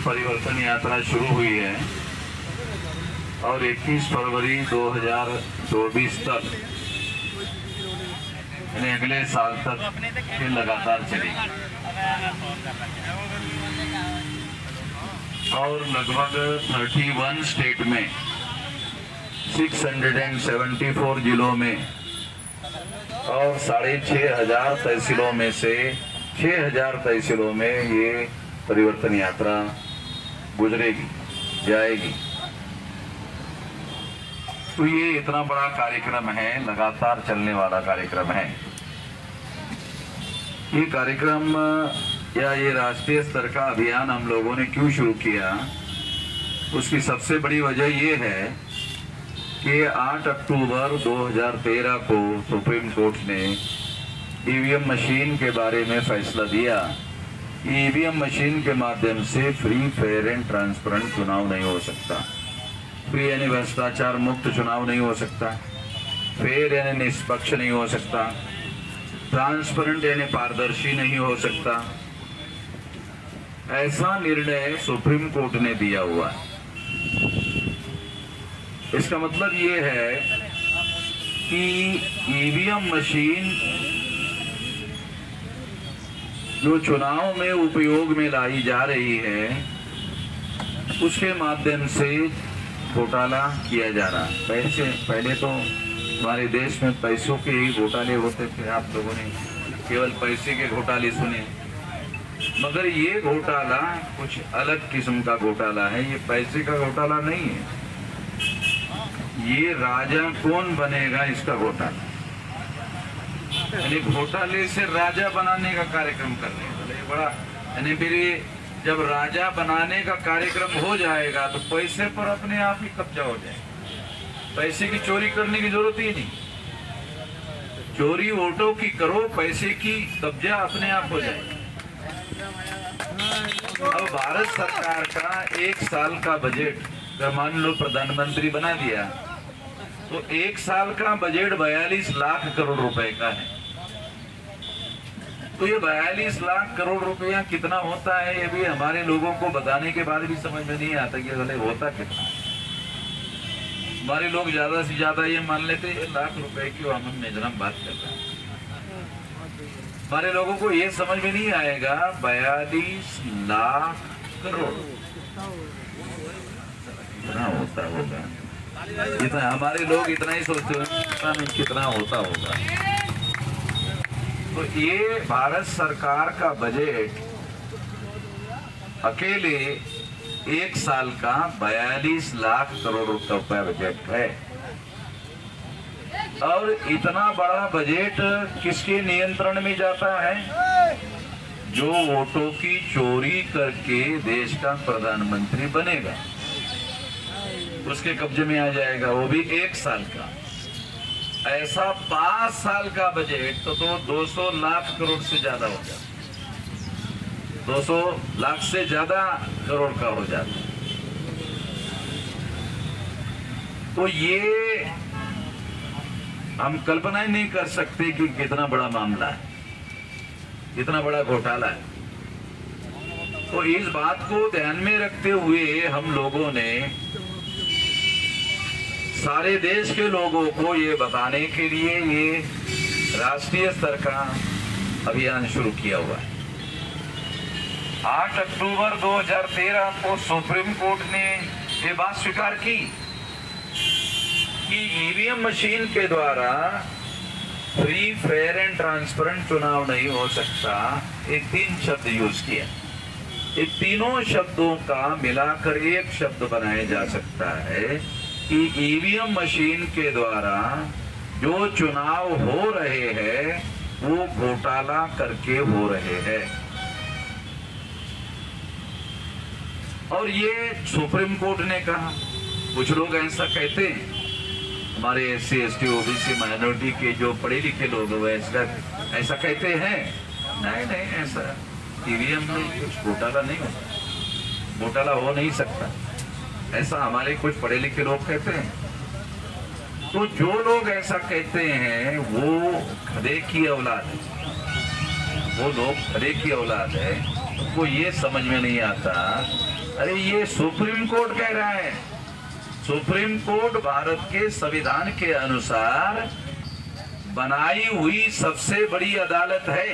परिवर्तन यात्रा शुरू हुई है और 21 फरवरी 2024 तक यानी अगले साल तक ये लगातार चलेगी और लगभग 31 स्टेट में 674 जिलों में और 6,500 तहसीलों में से 6,000 तहसीलों में ये परिवर्तन यात्रा गुजरेगी, जाएगी। तो ये इतना बड़ा कार्यक्रम है, लगातार चलने वाला कार्यक्रम है। ये कार्यक्रम या ये राष्ट्रीय स्तर का अभियान हम लोगों ने क्यों शुरू किया, उसकी सबसे बड़ी वजह ये है कि 8 अक्टूबर 2013 को सुप्रीम कोर्ट ने ईवीएम मशीन के बारे में फैसला दिया। ईवीएम मशीन के माध्यम से फ्री, फेयर एंड ट्रांसपेरेंट चुनाव नहीं हो सकता। फ्री यानी भ्रष्टाचार मुक्त चुनाव नहीं हो सकता, फेयर यानी निष्पक्ष नहीं हो सकता, ट्रांसपेरेंट यानी पारदर्शी नहीं हो सकता। ऐसा निर्णय सुप्रीम कोर्ट ने दिया हुआ है। इसका मतलब ये है कि ईवीएम मशीन जो चुनाव में उपयोग में लाई जा रही है, उसके माध्यम से घोटाला किया जा रहा है। पहले तो हमारे देश में पैसों के ही घोटाले होते थे। आप लोगों ने केवल पैसे के घोटाले सुने, मगर ये घोटाला कुछ अलग किस्म का घोटाला है। ये पैसे का घोटाला नहीं है, ये राजा कौन बनेगा इसका घोटाला, यानी घोटाले से राजा बनाने का कार्यक्रम करने वाले बड़ा, यानी फिर जब राजा बनाने का कार्यक्रम हो जाएगा तो पैसे पर अपने आप ही कब्जा हो जाएगा। पैसे की चोरी करने की जरूरत ही नहीं, चोरी वोटों की करो, पैसे की कब्जा अपने आप हो जाएगा। अब भारत सरकार का 1 साल का बजट अगर मान लो प्रधानमंत्री बना दिया तो 1 साल का बजट 42 लाख करोड़ रुपए का है। तो ये 42 लाख करोड़ रुपया कितना होता है, ये भी हमारे लोगों को बताने के बाद भी समझ में नहीं आता कि अरे होता कितना। हमारे लोग ज्यादा से ज्यादा ये मान लेते हैं लाख रुपए की हम मेजरम बात कर रहे हैं। हमारे लोगों को ये समझ में नहीं आएगा 42 लाख करोड़ कितना होता होगा। इतना हमारे लोग इतना ही सोचते हैं, पता नहीं कितना होता होगा। तो ये भारत सरकार का बजट अकेले 1 साल का 42 लाख करोड़ रुपए बजट है। और इतना बड़ा बजट किसके नियंत्रण में जाता है? जो वोटों की चोरी करके देश का प्रधानमंत्री बनेगा, उसके कब्जे में आ जाएगा, वो भी 1 साल का। ऐसा 5 साल का बजट तो 200 लाख करोड़ से ज्यादा हो जाता, 200 लाख से ज्यादा करोड़ का हो जाता। तो ये हम कल्पना ही नहीं कर सकते कि कितना बड़ा मामला है, कितना बड़ा घोटाला है। तो इस बात को ध्यान में रखते हुए हम लोगों ने सारे देश के लोगों को ये बताने के लिए ये राष्ट्रीय स्तर का अभियान शुरू किया हुआ है। 8 अक्टूबर 2013 को सुप्रीम कोर्ट ने ये बात स्वीकार की कि ईवीएम मशीन के द्वारा फ्री, फेयर एंड ट्रांसपेरेंट चुनाव नहीं हो सकता। ये 3 शब्द यूज किया, ये तीनों शब्दों का मिलाकर एक शब्द बनाया जा सकता है कि ईवीएम मशीन के द्वारा जो चुनाव हो रहे हैं वो घोटाला करके हो रहे हैं। और ये सुप्रीम कोर्ट ने कहा। कुछ लोग ऐसा कहते हैं, हमारे SC, ST, OBC माइनॉरिटी के जो पढ़े लिखे लोग ऐसा कहते हैं, नहीं नहीं, ऐसा ईवीएम में कुछ घोटाला नहीं होता, घोटाला हो नहीं सकता, ऐसा हमारे कुछ पढ़े लिखे लोग कहते हैं। तो जो लोग ऐसा कहते हैं वो खदे की औलाद है, वो लोग खदे की औलाद है। को ये समझ में नहीं आता, अरे ये सुप्रीम कोर्ट कह रहा है, सुप्रीम कोर्ट भारत के संविधान के अनुसार बनाई हुई सबसे बड़ी अदालत है।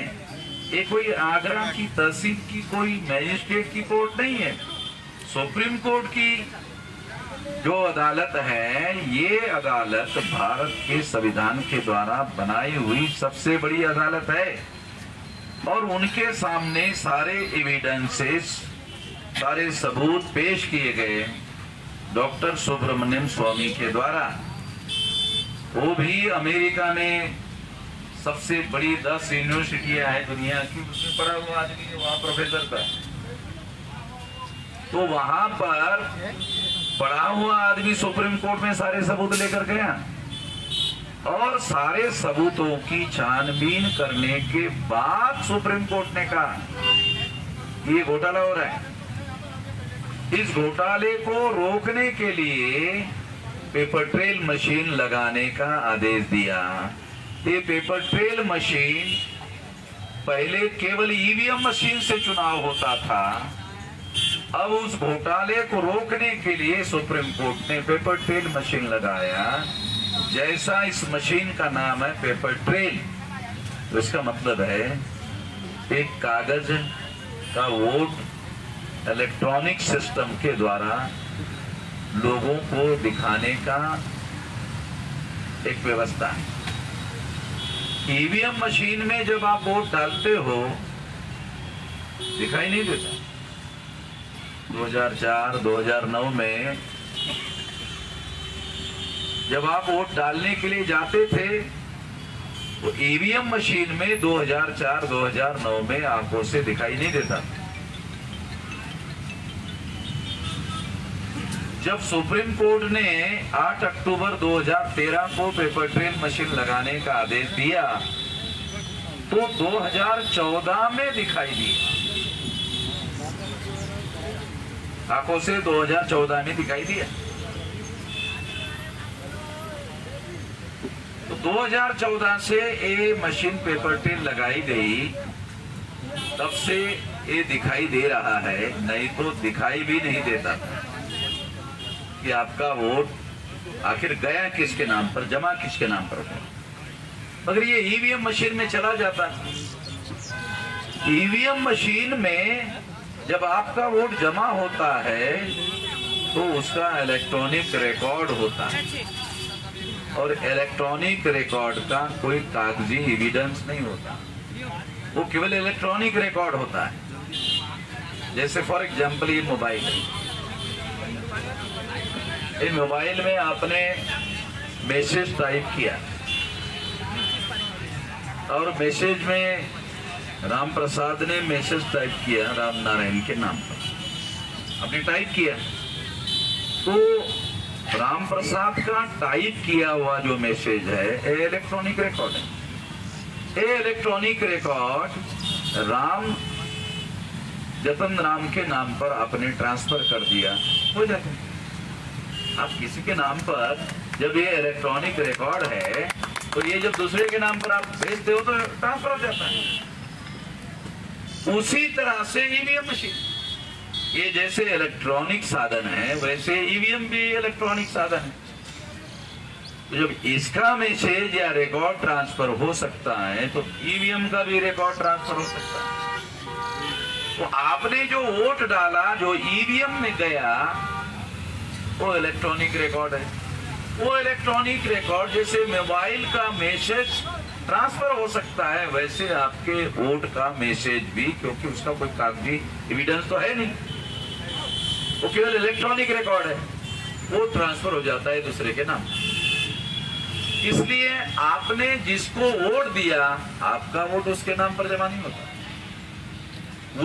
ये कोई आगरा की तहसील की कोई मैजिस्ट्रेट की कोर्ट नहीं है। सुप्रीम कोर्ट की जो अदालत है, ये अदालत भारत के संविधान के द्वारा बनाई हुई सबसे बड़ी अदालत है। और उनके सामने सारे एविडेंसेस, सारे सबूत पेश किए गए डॉक्टर सुब्रमण्यम स्वामी के द्वारा। वो भी अमेरिका में सबसे बड़ी 10 यूनिवर्सिटियां हैं दुनिया की, उसमें पढ़ा हुआ आदमी वहां प्रोफेसर था। तो वहां पर पढ़ा हुआ आदमी सुप्रीम कोर्ट में सारे सबूत लेकर गया और सारे सबूतों की छानबीन करने के बाद सुप्रीम कोर्ट ने कहा ये घोटाला हो रहा है। इस घोटाले को रोकने के लिए पेपर ट्रेल मशीन लगाने का आदेश दिया। ये पेपर ट्रेल मशीन पहले केवल ईवीएम मशीन से चुनाव होता था। अब उस घोटाले को रोकने के लिए सुप्रीम कोर्ट ने पेपर ट्रेल मशीन लगाया। जैसा इस मशीन का नाम है पेपर ट्रेल, तो इसका मतलब है एक कागज का वोट इलेक्ट्रॉनिक सिस्टम के द्वारा लोगों को दिखाने का एक व्यवस्था है। ईवीएम मशीन में जब आप वोट डालते हो दिखाई नहीं देता। 2004-2009 में जब आप वोट डालने के लिए जाते थे तो ईवीएम मशीन में 2004-2009 में आंखों से दिखाई नहीं देता। जब सुप्रीम कोर्ट ने 8 अक्टूबर 2013 को पेपर ट्रेल मशीन लगाने का आदेश दिया तो 2014 में दिखाई दी। आंखों से 2014 में दिखाई दिया। तो 2014 से ये मशीन पेपर ट्रेल लगाई गई, तब से ये दिखाई दे रहा है, नहीं तो दिखाई भी नहीं देता था कि आपका वोट आखिर गया किसके नाम पर, जमा किसके नाम पर हुआ। मगर ये ईवीएम मशीन में चला जाता है। ईवीएम मशीन में जब आपका वोट जमा होता है तो उसका इलेक्ट्रॉनिक रिकॉर्ड होता है और इलेक्ट्रॉनिक रिकॉर्ड का कोई कागजी एविडेंस नहीं होता, वो केवल इलेक्ट्रॉनिक रिकॉर्ड होता है। जैसे फॉर एग्जांपल ये मोबाइल है, इस मोबाइल में आपने मैसेज टाइप किया और मैसेज में राम प्रसाद ने मैसेज टाइप किया राम नारायण के नाम पर, आपने टाइप किया तो राम प्रसाद का टाइप किया हुआ जो मैसेज है इलेक्ट्रॉनिक रिकॉर्ड है। ये इलेक्ट्रॉनिक रिकॉर्ड राम जतन राम के नाम पर आपने ट्रांसफर कर दिया, हो जाता है। आप किसी के नाम पर जब ये इलेक्ट्रॉनिक रिकॉर्ड है तो ये जब दूसरे के नाम पर आप भेजते हो तो ट्रांसफर हो जाता है। उसी तरह से ईवीएम मशीन, ये जैसे इलेक्ट्रॉनिक साधन है वैसे ईवीएम भी इलेक्ट्रॉनिक साधन है। तो जब इसका मैसेज या रिकॉर्ड ट्रांसफर हो सकता है तो ईवीएम का भी रिकॉर्ड ट्रांसफर हो सकता है। तो आपने जो वोट डाला जो ईवीएम में गया वो इलेक्ट्रॉनिक रिकॉर्ड है। वो इलेक्ट्रॉनिक रिकॉर्ड जैसे मोबाइल का मैसेज ट्रांसफर हो सकता है वैसे आपके वोट का मैसेज भी, क्योंकि उसका कोई कागजी एविडेंस तो है नहीं, वो केवल इलेक्ट्रॉनिक रिकॉर्ड है, वो ट्रांसफर हो जाता है दूसरे के नाम। इसलिए आपने जिसको वोट दिया आपका वोट उसके नाम पर जमा नहीं होता,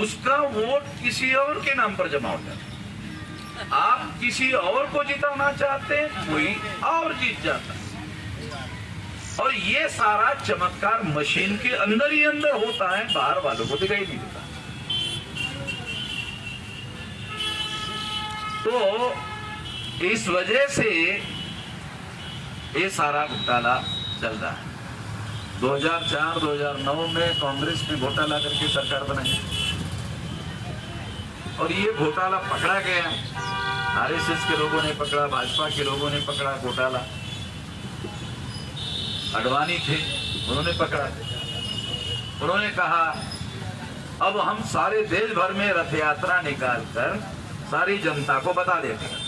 उसका वोट किसी और के नाम पर जमा हो जाता है। आप किसी और को जिताना चाहते हैं, कोई और जीत जाता है। और ये सारा चमत्कार मशीन के अंदर ही अंदर होता है, बाहर वालों को दिखाई नहीं देता। तो इस वजह से ये सारा घोटाला चल रहा है। 2004-2009 में कांग्रेस ने घोटाला करके सरकार बनाई और ये घोटाला पकड़ा गया। आरएसएस के लोगों ने पकड़ा, भाजपा के लोगों ने पकड़ा घोटाला। अडवाणी थे, उन्होंने पकड़ा। उन्होंने कहा अब हम सारे देश भर में रथ यात्रा निकालकर सारी जनता को बता देते हैं,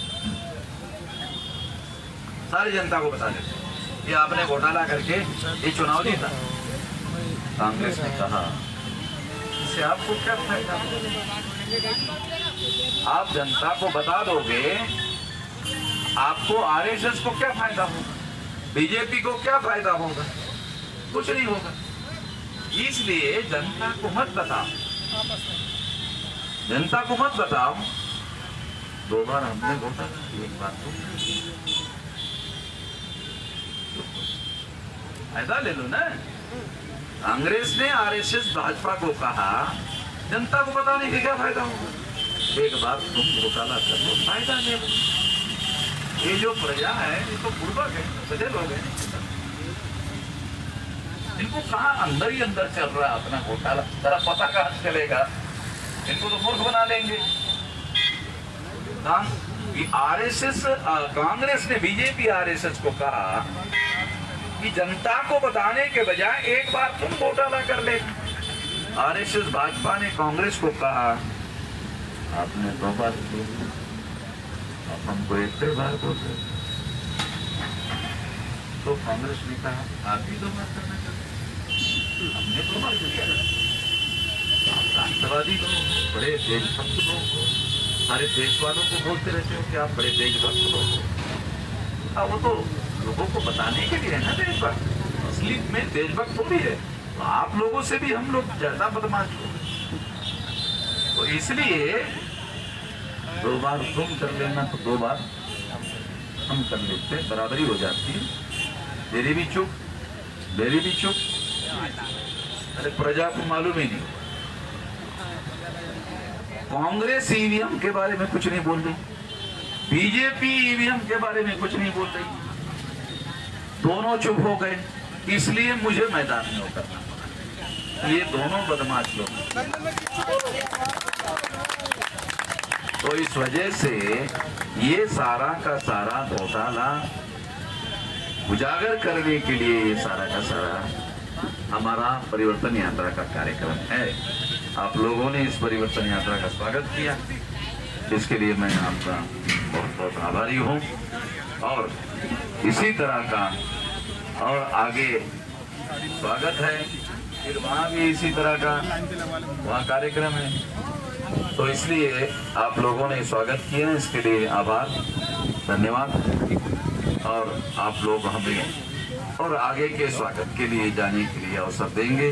सारी जनता को बता देते हैं कि आपने घोटाला करके ये चुनाव जीता। कांग्रेस ने कहा इससे आपको क्या फायदा? आप जनता को बता दोगे, आपको आरएसएस को क्या फायदा होगा? बीजेपी को क्या फायदा होगा? कुछ नहीं होगा। इसलिए जनता को मत बताओ, जनता को मत बताओ। 2 बार हमने घोटाला, 1 बार तो फायदा ले लो ना। कांग्रेस ने आरएसएस भाजपा को कहा जनता को बताने के क्या फायदा होगा? एक बार तुम घोटाला कर लो, फायदा ले लो। ये जो प्रजा है ये तो पूर्वक है, सजग लोग हैं, इनको कहा अंदर ही अंदर चल रहा है अपना घोटाला, जरा पता कहां चलेगा? इनको तो मूर्ख बना लेंगे। आरएसएस, कांग्रेस ने बीजेपी आरएसएस को कहा कि जनता को बताने के बजाय एक बार तुम घोटाला कर ले। आरएसएस भाजपा ने कांग्रेस को कहा आपने 2 बार किया, आप हमको 1 बार बोल रहे। तो कांग्रेस ने कहा आप भी 2 बार करना चाहते, हमने 2 बार किया। आप राष्ट्रवादी लोग, बड़े देशभक्त लोग हो, सारे देश वालों को बोलते रहते हो कि आप बड़े देशभक्त लोग हो। वो तो लोगों को बताने के लिए है ना देशभक्त, असली में देशभक्त थोड़ी है। तो आप लोगों से भी हम लोग ज्यादा बदमाश हो, तो इसलिए 2 बार तुम कर लेना तो 2 बार हम कर लेते, बराबरी हो जाती है। तेरी भी चुप, मेरी भी चुप। अरे प्रजा को मालूम ही नहीं। कांग्रेस ईवीएम के बारे में कुछ नहीं बोल रही, बीजेपी ईवीएम के बारे में कुछ नहीं बोल रही, दोनों चुप हो गए। इसलिए मुझे मैदान में उतरना पड़ा। ये दोनों बदमाश लोग, तो इस वजह से ये सारा का सारा घोटाला उजागर करने के लिए ये सारा का सारा हमारा परिवर्तन यात्रा का कार्यक्रम है। आप लोगों ने इस परिवर्तन यात्रा का स्वागत किया, इसके लिए मैं आपका बहुत बहुत आभारी हूँ। और इसी तरह का और आगे स्वागत है, फिर वहाँ भी इसी तरह का वहाँ कार्यक्रम है। तो इसलिए आप लोगों ने स्वागत किया, इसके लिए आभार, धन्यवाद। और आप लोग हमें और आगे के स्वागत के लिए जाने के लिए अवसर देंगे।